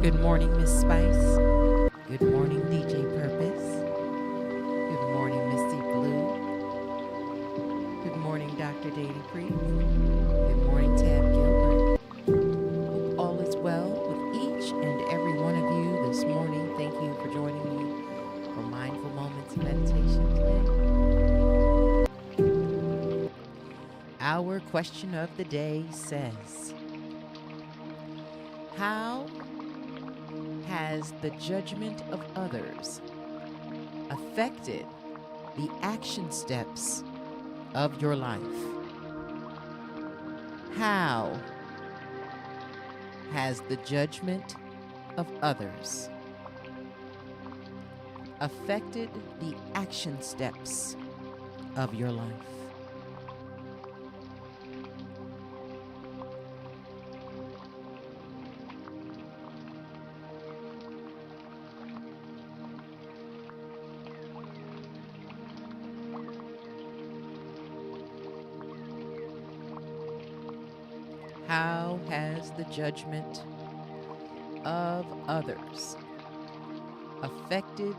Good morning, Miss Spice. Good morning, DJ Purpose. Good morning, Misty Blue. Good morning, Dr. Davy Priest. Good morning, Tab Gilbert. Hope all is well with each and every one of you this morning. Thank you for joining me for Mindful Moments Meditation today. Our question of the day says, how has the judgment of others affected the action steps of your life? How has the judgment of others affected the action steps of your life? How has the judgment of others affected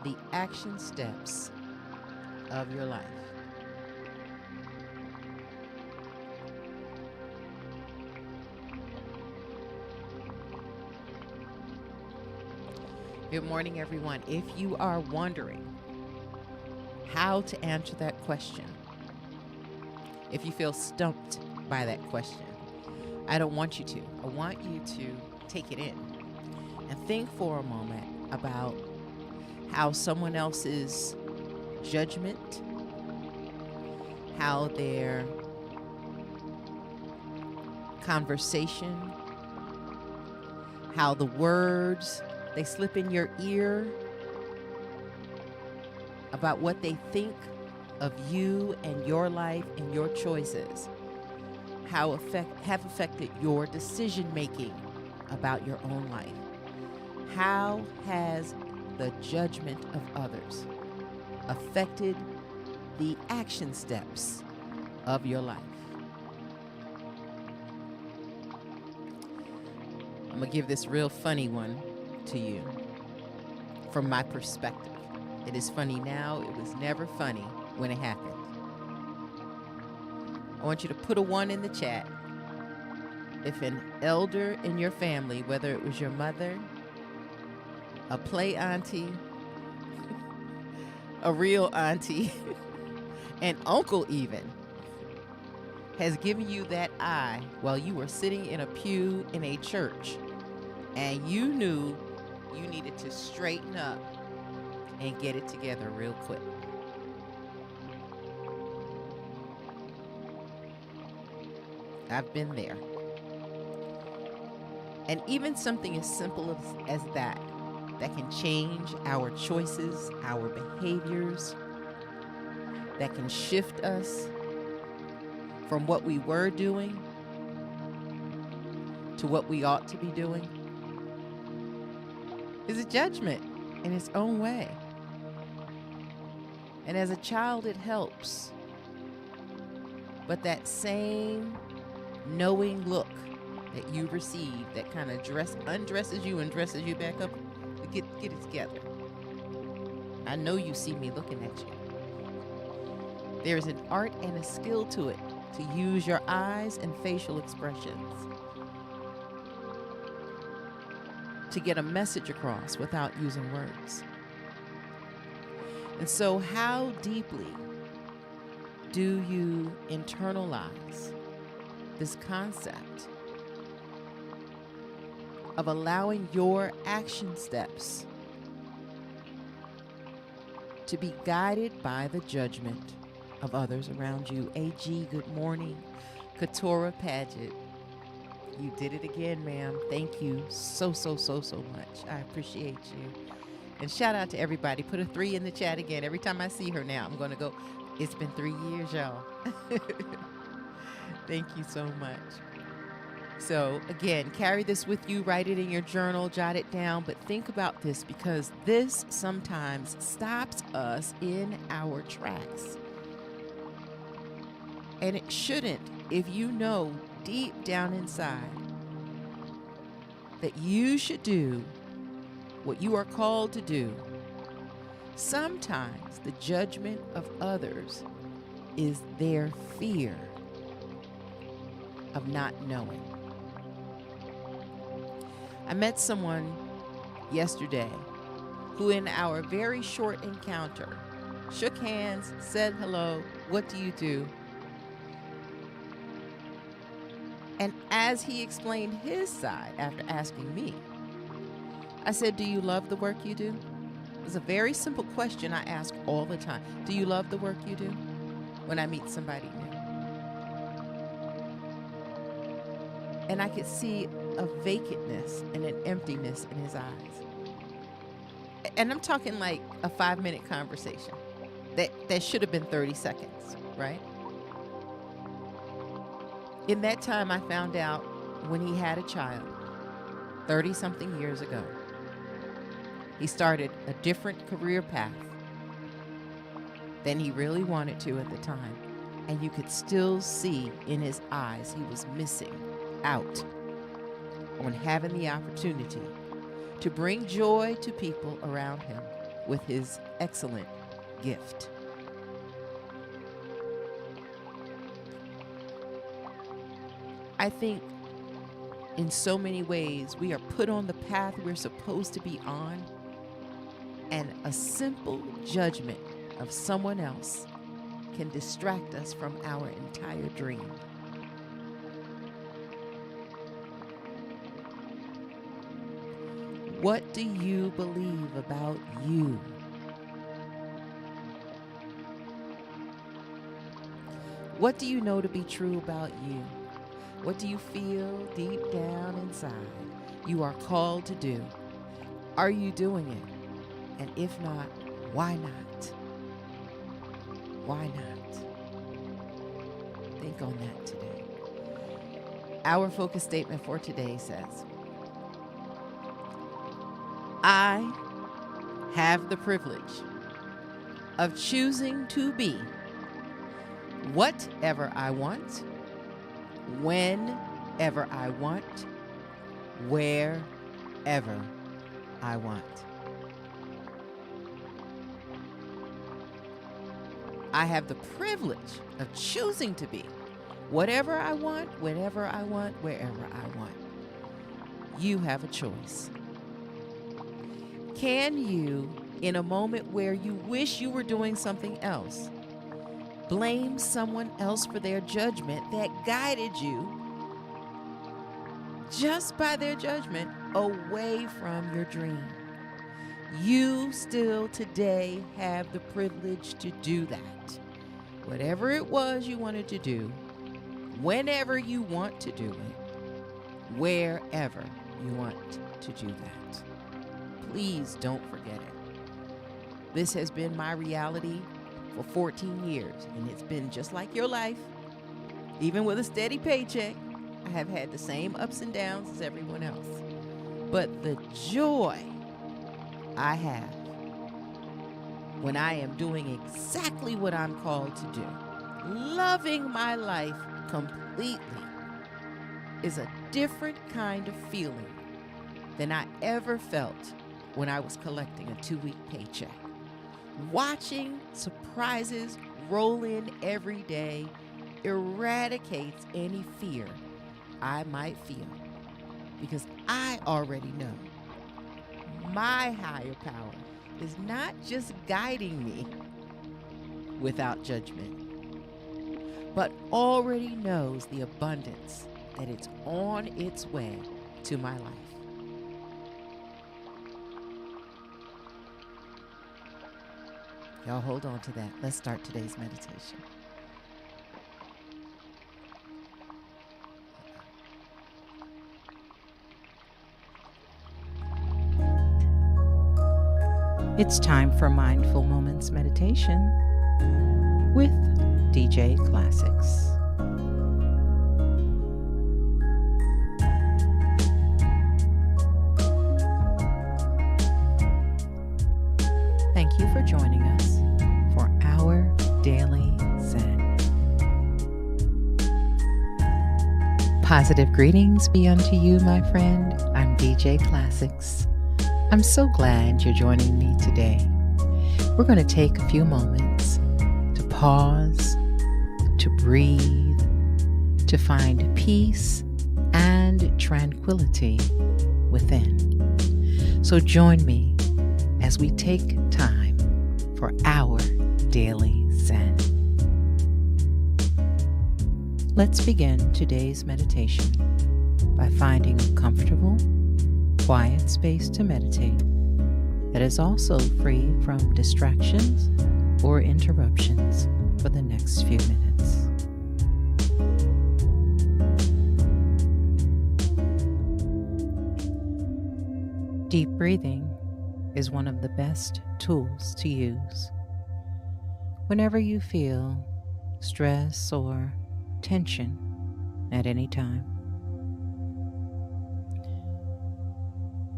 the action steps of your life? Good morning, everyone. If you are wondering how to answer that question, if you feel stumped by that question, I don't want you to. I want you to take it in and think for a moment about how someone else's judgment, how their conversation, how the words they slip in your ear about what they think of you and your life and your choices, have affected your decision making about your own life. How has the judgment of others affected the action steps of your life? I'm gonna give this real funny one to you from my perspective. It is funny now. It was never funny when it happened. I want you to put a 1 in the chat if an elder in your family, whether it was your mother, a play auntie, a real auntie, an uncle even, has given you that eye while you were sitting in a pew in a church and you knew you needed to straighten up and get it together real quick. I've been there. And even something as simple as that can change our choices, our behaviors, that can shift us from what we were doing to what we ought to be doing, is a judgment in its own way. And as a child, it helps. But that same knowing look that you receive, that kind of undresses you and dresses you back up, get it together. I know you see me looking at you. There's an art and a skill to it, to use your eyes and facial expressions to get a message across without using words. And so how deeply do you internalize this concept of allowing your action steps to be guided by the judgment of others around you. AG, good morning. Katora Paget, you did it again, ma'am. Thank you so much. I appreciate you. And shout out to everybody. Put a 3 in the chat again. Every time I see her now, I'm going to go, it's been 3 years, y'all. Thank you so much. So again, carry this with you, write it in your journal, jot it down, but think about this, because this sometimes stops us in our tracks. And it shouldn't, if you know deep down inside that you should do what you are called to do. Sometimes the judgment of others is their fear of not knowing. I met someone yesterday who, in our very short encounter, shook hands, said hello, what do you do? And as he explained his side after asking me, I said, do you love the work you do? It's a very simple question I ask all the time. Do you love the work you do? When I meet somebody new. And I could see a vacantness and an emptiness in his eyes. And I'm talking like a 5-minute conversation that should have been 30 seconds, right? In that time, I found out when he had a child 30-something years ago. He started a different career path than he really wanted to at the time. And you could still see in his eyes he was missing out on having the opportunity to bring joy to people around him with his excellent gift. I think in so many ways we are put on the path we're supposed to be on, and a simple judgment of someone else can distract us from our entire dream. What do you believe about you? What do you know to be true about you? What do you feel deep down inside you are called to do? Are you doing it? And if not, why not? Why not? Think on that today. Our focus statement for today says, I have the privilege of choosing to be whatever I want, whenever I want, wherever I want. I have the privilege of choosing to be whatever I want, whenever I want, wherever I want. You have a choice. Can you, in a moment where you wish you were doing something else, blame someone else for their judgment that guided you just by their judgment away from your dream? You still today have the privilege to do that. Whatever it was you wanted to do, whenever you want to do it, wherever you want to do that. Please don't forget it. This has been my reality for 14 years, and it's been just like your life. Even with a steady paycheck, I have had the same ups and downs as everyone else. But the joy I have when I am doing exactly what I'm called to do, loving my life completely, is a different kind of feeling than I ever felt when I was collecting a 2-week paycheck. Watching surprises roll in every day eradicates any fear I might feel, because I already know my higher power is not just guiding me without judgment, but already knows the abundance that it's on its way to my life. Y'all hold on to that. Let's start today's meditation. It's time for Mindful Moments Meditation with DJ Classics. Thank you for joining us for our Daily Zen. Positive greetings be unto you, my friend. I'm DJ Classics. I'm so glad you're joining me today. We're going to take a few moments to pause, to breathe, to find peace and tranquility within. So join me as we take time for our Daily Zen. Let's begin today's meditation by finding a comfortable, quiet space to meditate that is also free from distractions or interruptions for the next few minutes. Deep breathing is one of the best tools to use whenever you feel stress or tension at any time.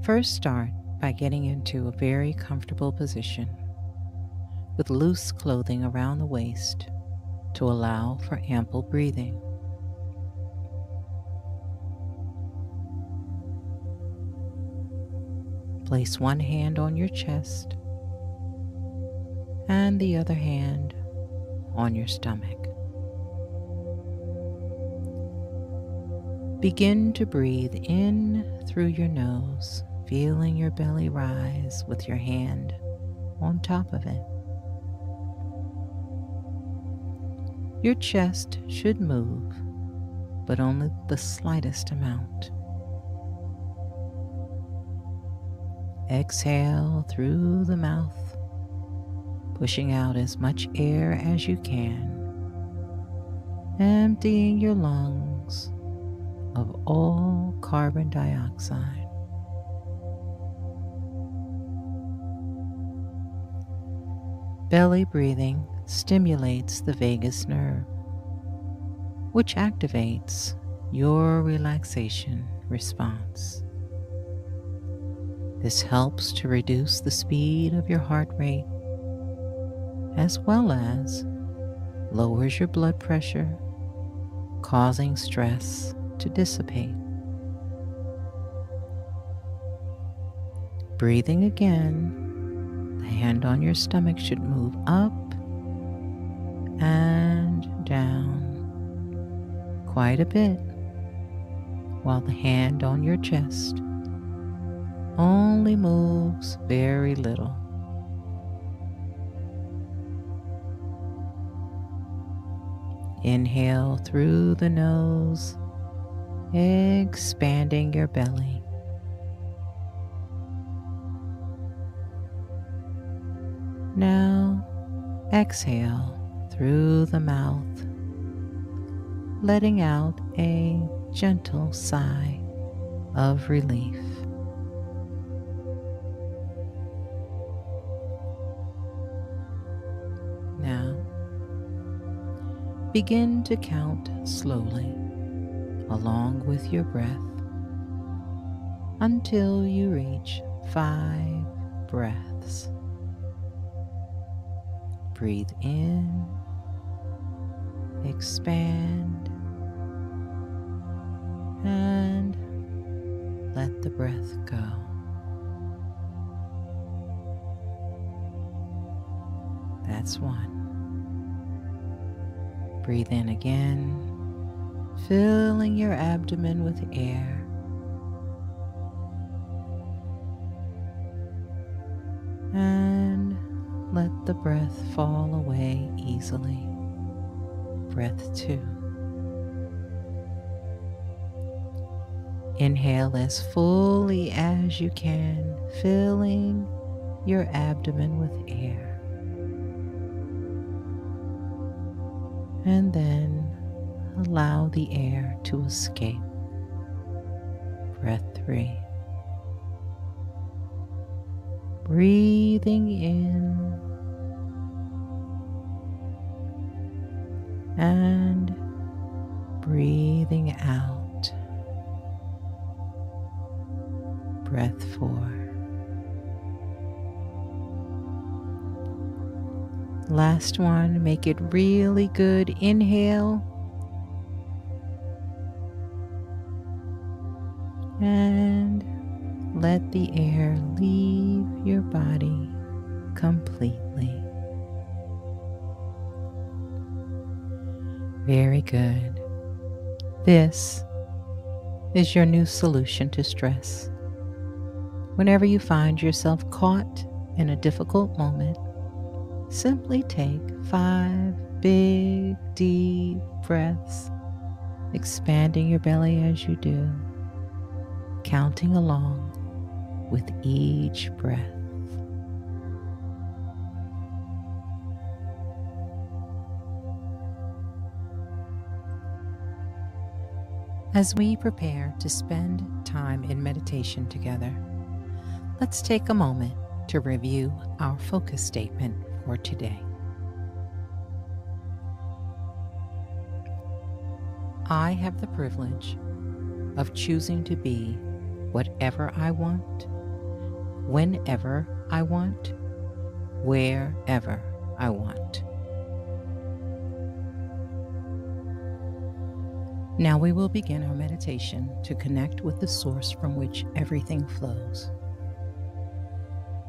First, start by getting into a very comfortable position with loose clothing around the waist to allow for ample breathing. Place one hand on your chest and the other hand on your stomach. Begin to breathe in through your nose, feeling your belly rise with your hand on top of it. Your chest should move, but only the slightest amount. Exhale through the mouth, pushing out as much air as you can, emptying your lungs of all carbon dioxide. Belly breathing stimulates the vagus nerve, which activates your relaxation response. This helps to reduce the speed of your heart rate, as well as lowers your blood pressure, causing stress to dissipate. Breathing again, the hand on your stomach should move up and down quite a bit, while the hand on your chest only moves very little. Inhale through the nose, expanding your belly. Now exhale through the mouth, letting out a gentle sigh of relief. Now begin to count slowly along with your breath until you reach 5 breaths. Breathe in, expand, and let the breath go. That's 1. Breathe in again, filling your abdomen with air. And let the breath fall away easily. Breath 2. Inhale as fully as you can, filling your abdomen with air. And then allow the air to escape. Breath 3. Breathing in and breathing out. Breath 4. Last one, make it really good. Inhale and let the air leave your body completely. Very good. This is your new solution to stress. Whenever you find yourself caught in a difficult moment, simply take 5 big, deep breaths, expanding your belly as you do, counting along with each breath. As we prepare to spend time in meditation together, let's take a moment to review our focus statement for today. I have the privilege of choosing to be whatever I want, whenever I want, wherever I want. Now we will begin our meditation to connect with the source from which everything flows.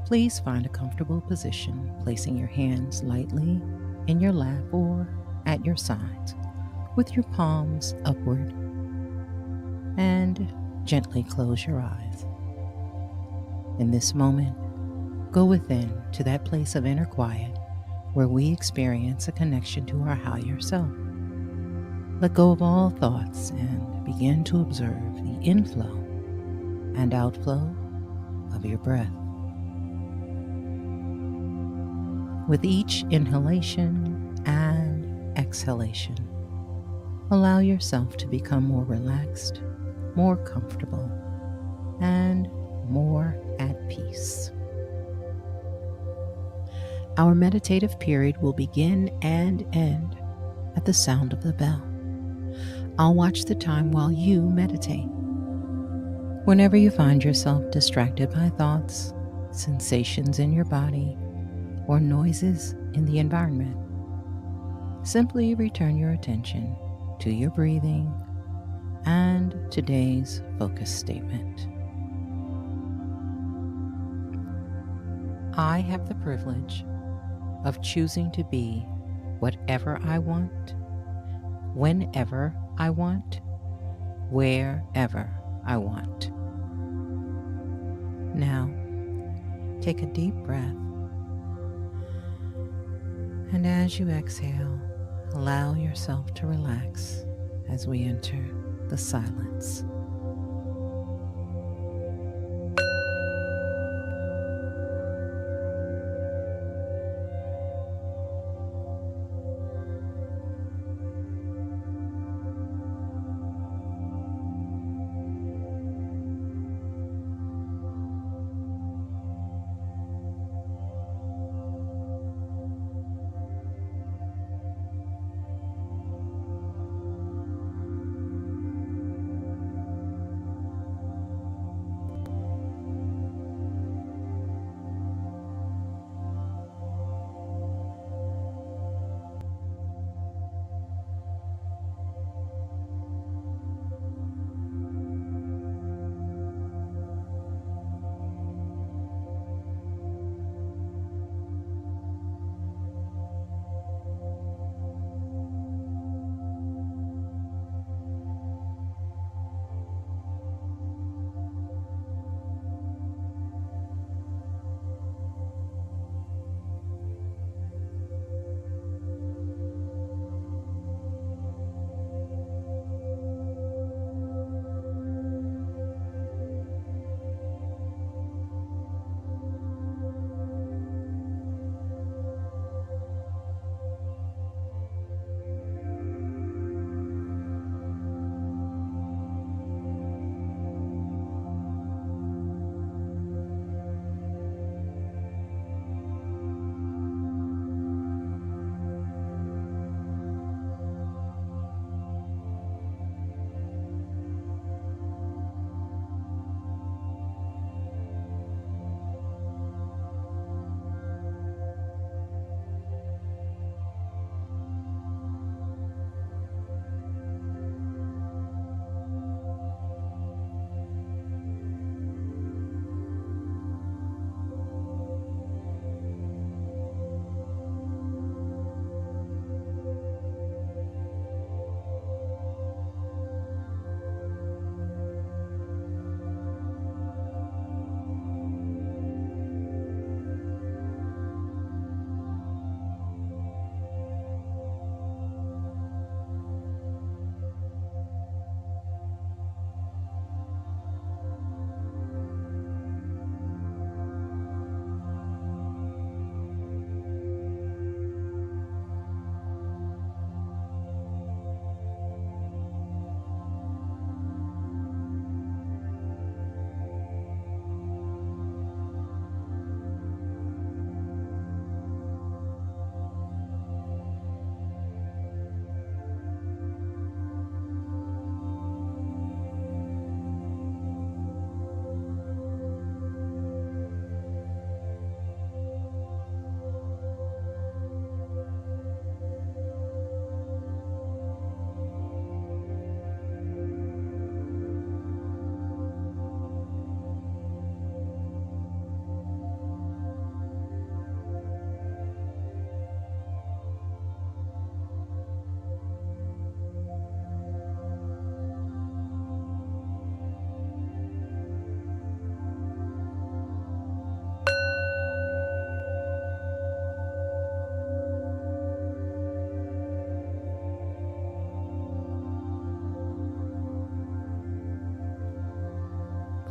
Please find a comfortable position, placing your hands lightly in your lap or at your sides, with your palms upward, and gently close your eyes. In this moment, go within to that place of inner quiet where we experience a connection to our higher self. Let go of all thoughts and begin to observe the inflow and outflow of your breath. With each inhalation and exhalation, allow yourself to become more relaxed, more comfortable, and more at peace. Our meditative period will begin and end at the sound of the bell. I'll watch the time while you meditate. Whenever you find yourself distracted by thoughts, sensations in your body, or noises in the environment, simply return your attention to your breathing and today's focus statement. I have the privilege of choosing to be whatever I want, whenever I want, wherever I want. Now, take a deep breath, and as you exhale, allow yourself to relax as we enter the silence.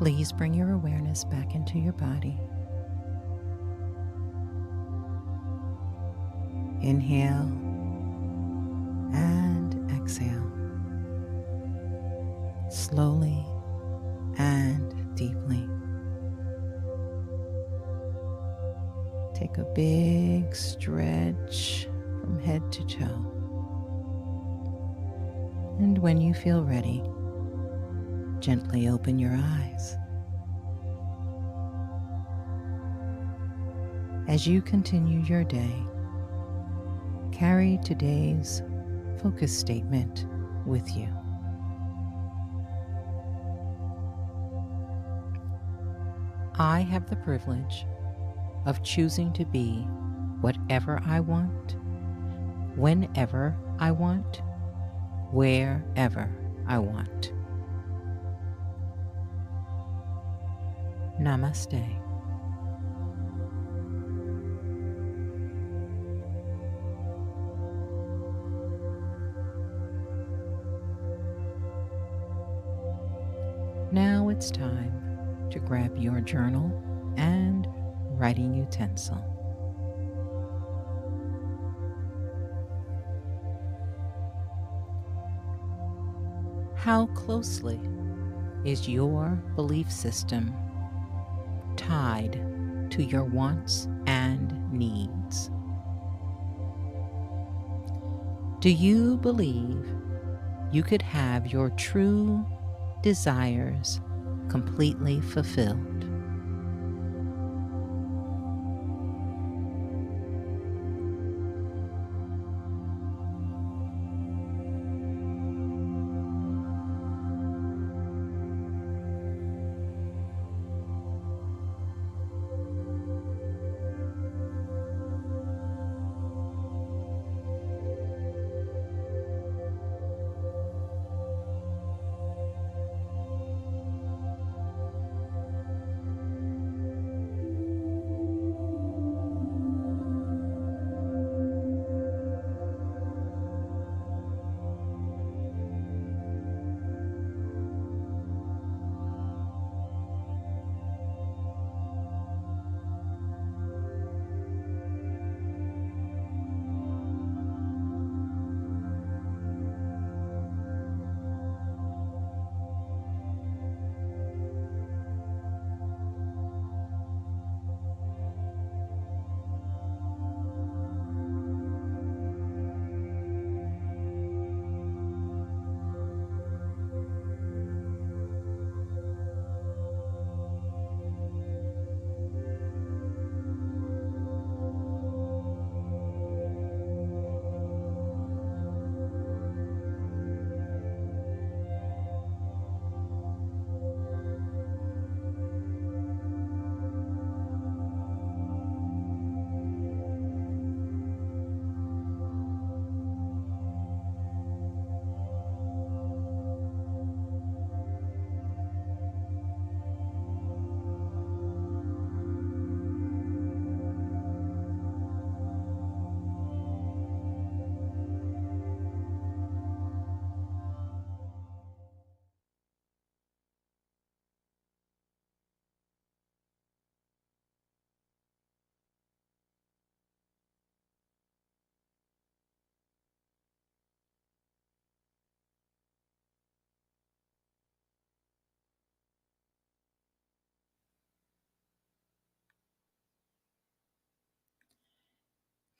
Please bring your awareness back into your body. Inhale and exhale, slowly and deeply. Take a big stretch from head to toe. And when you feel ready, gently open your eyes. As you continue your day, carry today's focus statement with you. I have the privilege of choosing to be whatever I want, whenever I want, wherever I want. Namaste. Now it's time to grab your journal and writing utensil. How closely is your belief system tied to your wants and needs? Do you believe you could have your true desires completely fulfilled?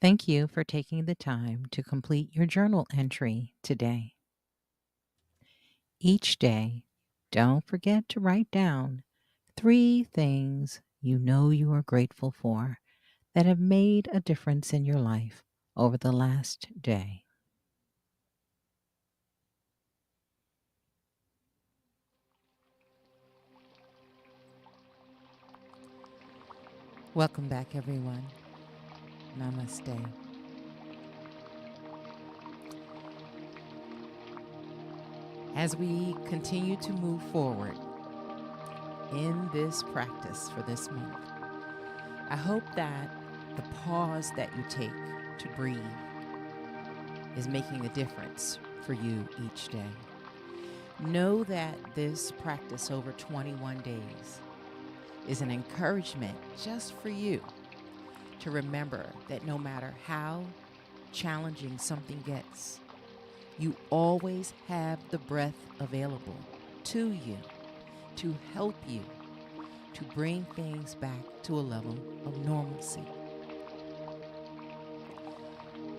Thank you for taking the time to complete your journal entry today. Each day, don't forget to write down 3 things you know you are grateful for that have made a difference in your life over the last day. Welcome back, everyone. Namaste. As we continue to move forward in this practice for this month, I hope that the pause that you take to breathe is making a difference for you each day. Know that this practice over 21 days is an encouragement just for you to remember that no matter how challenging something gets, you always have the breath available to you to help you to bring things back to a level of normalcy.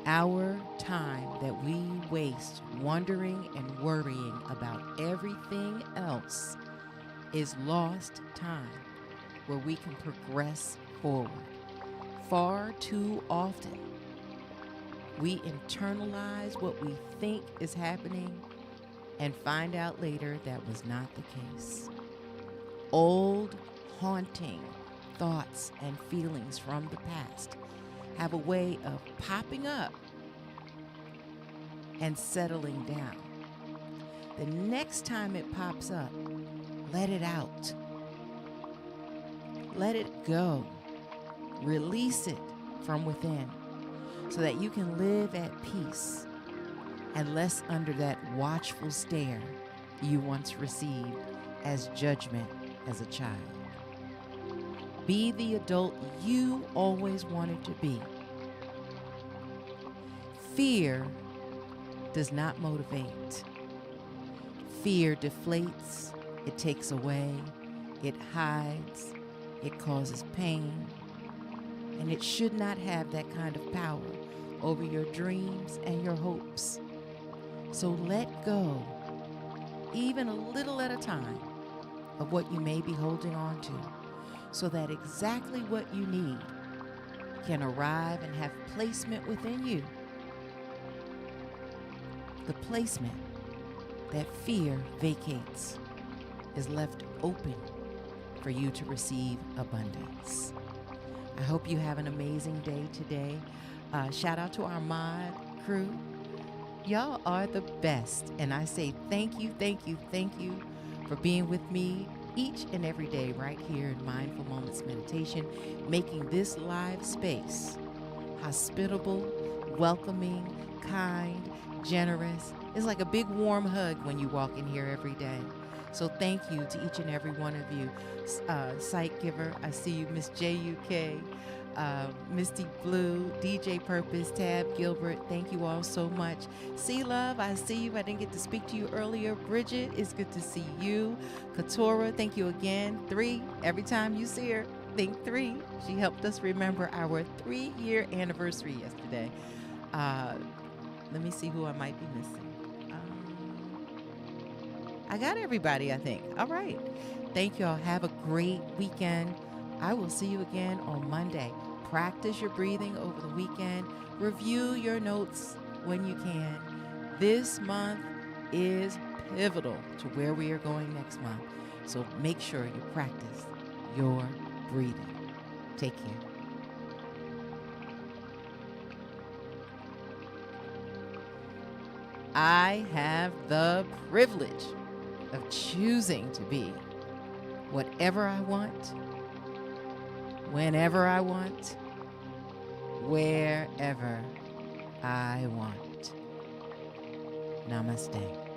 Our time that we waste wondering and worrying about everything else is lost time where we can progress forward. Far too often, we internalize what we think is happening and find out later that was not the case. Old, haunting thoughts and feelings from the past have a way of popping up and settling down. The next time it pops up, let it out. Let it go. Release it from within so that you can live at peace and less under that watchful stare you once received as judgment as a child. Be the adult you always wanted to be. Fear does not motivate. Fear deflates, it takes away, it hides, it causes pain, and it should not have that kind of power over your dreams and your hopes. So let go, even a little at a time, of what you may be holding on to, so that exactly what you need can arrive and have placement within you. The placement that fear vacates is left open for you to receive abundance. I hope you have an amazing day today. Shout out to our mod crew. Y'all are the best. And I say thank you, thank you, thank you for being with me each and every day right here in Mindful Moments Meditation, making this live space hospitable, welcoming, kind, generous. It's like a big warm hug when you walk in here every day. So thank you to each and every one of you. Sight Giver, I see you. Miss JUK, Misty Blue, DJ Purpose, Tab Gilbert, thank you all so much. C Love, I see you. I didn't get to speak to you earlier. Bridget, it's good to see you. Katora, thank you again. 3, every time you see her, think 3. She helped us remember our 3-year anniversary yesterday. Let me see who I might be missing. I got everybody, I think. All right. Thank y'all. Have a great weekend. I will see you again on Monday. Practice your breathing over the weekend. Review your notes when you can. This month is pivotal to where we are going next month. So make sure you practice your breathing. Take care. I have the privilege of choosing to be whatever I want, whenever I want, wherever I want. Namaste.